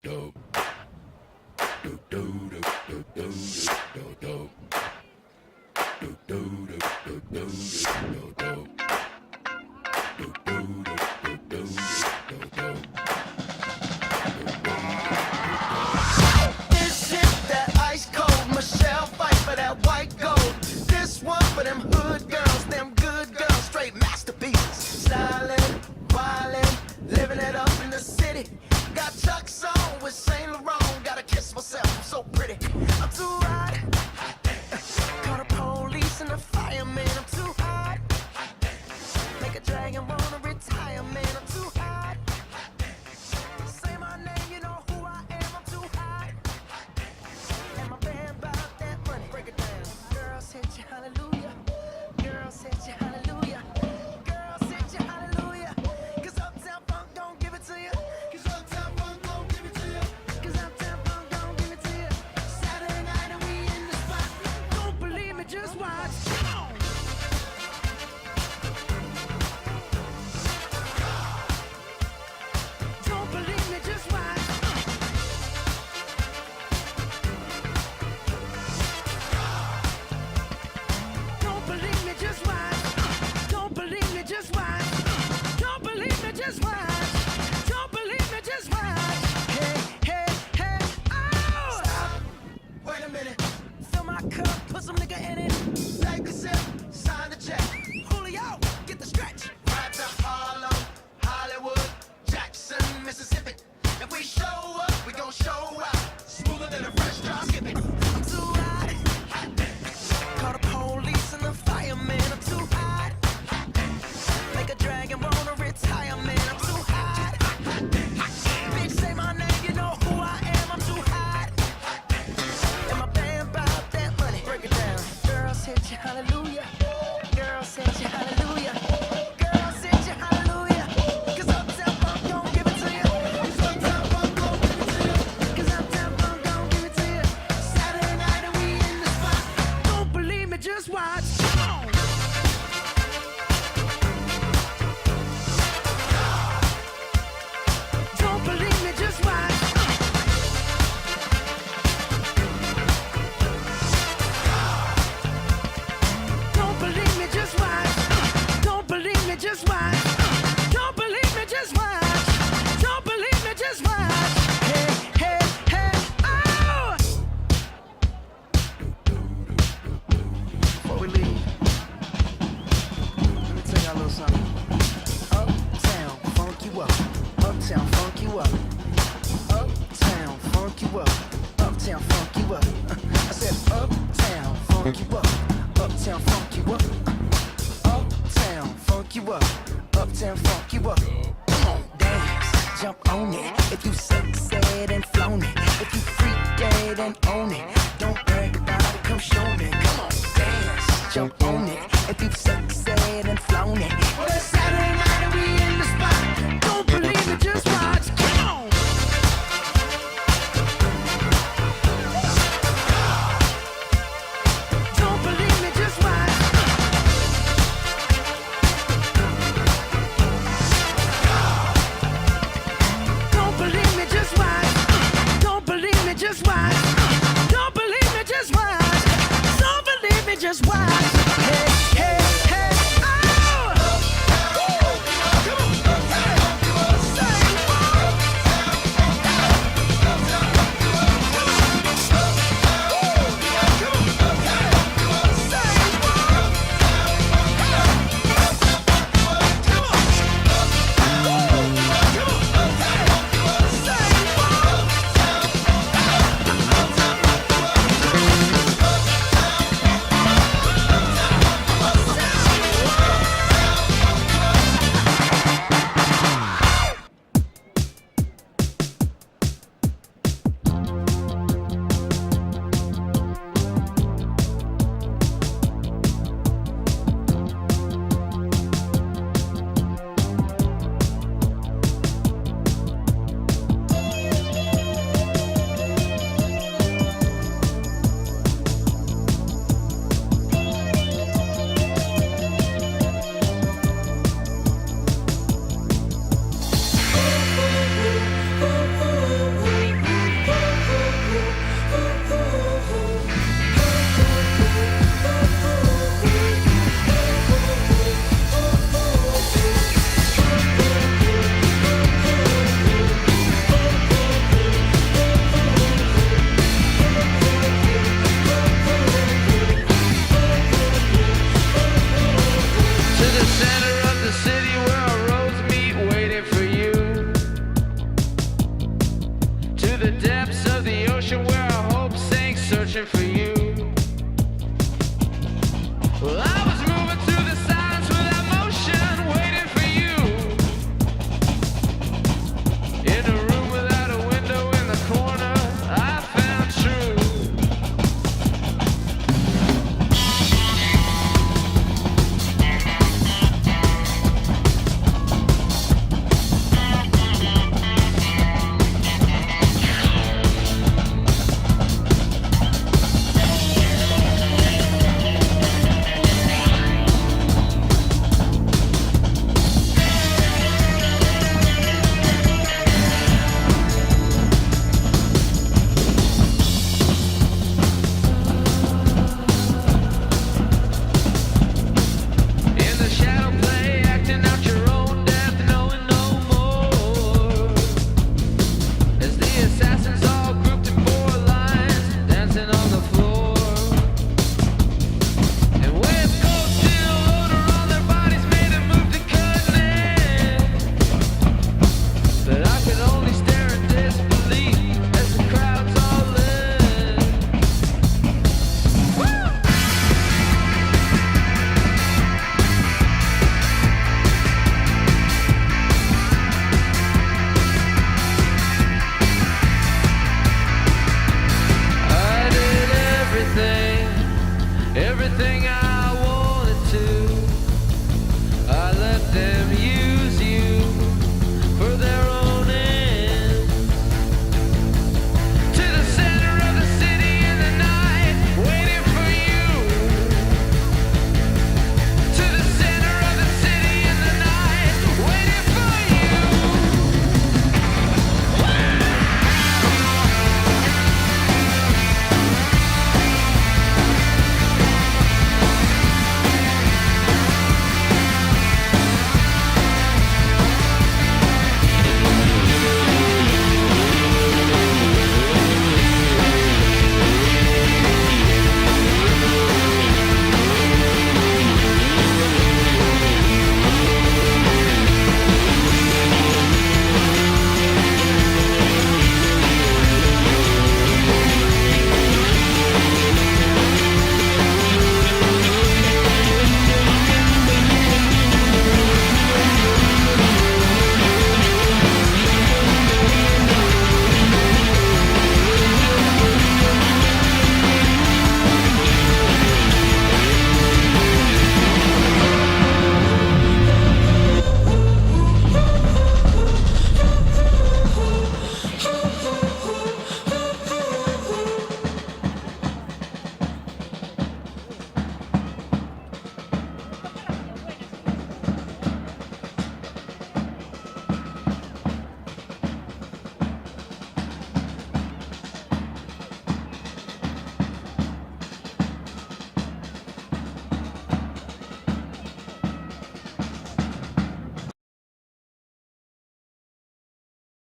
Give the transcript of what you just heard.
This shit that ice cold, Michelle fight for that white gold. This one for them hood girls, them good girls, straight masterpieces. Stylin', wildin', living it up in the city. Got Chuck's on with Saint Laurent, gotta kiss myself, I'm so pretty. I'm too hot. Call the police and the fireman, I'm too hot. Make a dragon wanna retire, man, I'm too hot. Say my name, you know who I am, I'm too hot. And my band bout that money, break it down. Girls hit you, hallelujah. Girls hit you, hallelujah. Girls hit you, hallelujah. Cause Uptown Funk don't give it to you. Cause Uptown Funk don't give it to you. Cause Uptown Funk don't give it to you. Saturday night and we in the spot. Don't believe me, just watch. Come on. Don't believe me, just watch. Don't believe me, just watch. Don't believe me, just watch. Don't believe me, just watch. Don't believe me, just watch. Hey, hey, hey, oh! Stop. Wait a minute. Fill my cup, put some nigga in it. Take a sip, sign the check. Julio, get the stretch. Right to Harlem, Hollywood, Jackson, Mississippi. If we show up, we gon' show out. Smoother than a fresh drop skipping. I'm too hot. Call the police and the fireman, I'm too hot. Make a dragon wanna retire, man, I'm too hot. Bitch, say my name, you know who I am, I'm too hot. And my band bout that money, break it down. Girls hit you, hallelujah. Girls hit you, hallelujah. Girls hit you, hallelujah. Cause Uptown Funk don't give it to you. Cause Uptown Funk don't give it to you. Cause Uptown Funk don't give it to you. Saturday night and we in the spot. Don't believe me, just watch. Come on. Don't believe me, just watch. Don't believe me, just watch. Don't believe me, just watch. Don't believe me, just watch. Don't believe me, just watch. Hey, hey, hey, oh! Before we leave, let me tell y'all a little something. Uptown, funk you up. Uptown, funk you up. Uptown, funk you up. Uptown, funk you up. I said uptown, funk you up. Uptown, funk you up. Uptown, funk you up. Uptown, funk you up. Come on, dance, jump on it. If you said and flown it. If you freak dead and own it. Don't brag about it, come show me. Come on, dance, jump on it. If you said and flown it. Well, it's Saturday night and we in the spot. Don't believe it, just watch. Come on. Don't believe me, just watch. Don't believe me, just watch. Don't believe me, just watch. Don't believe me, just watch. Don't believe me, just watch.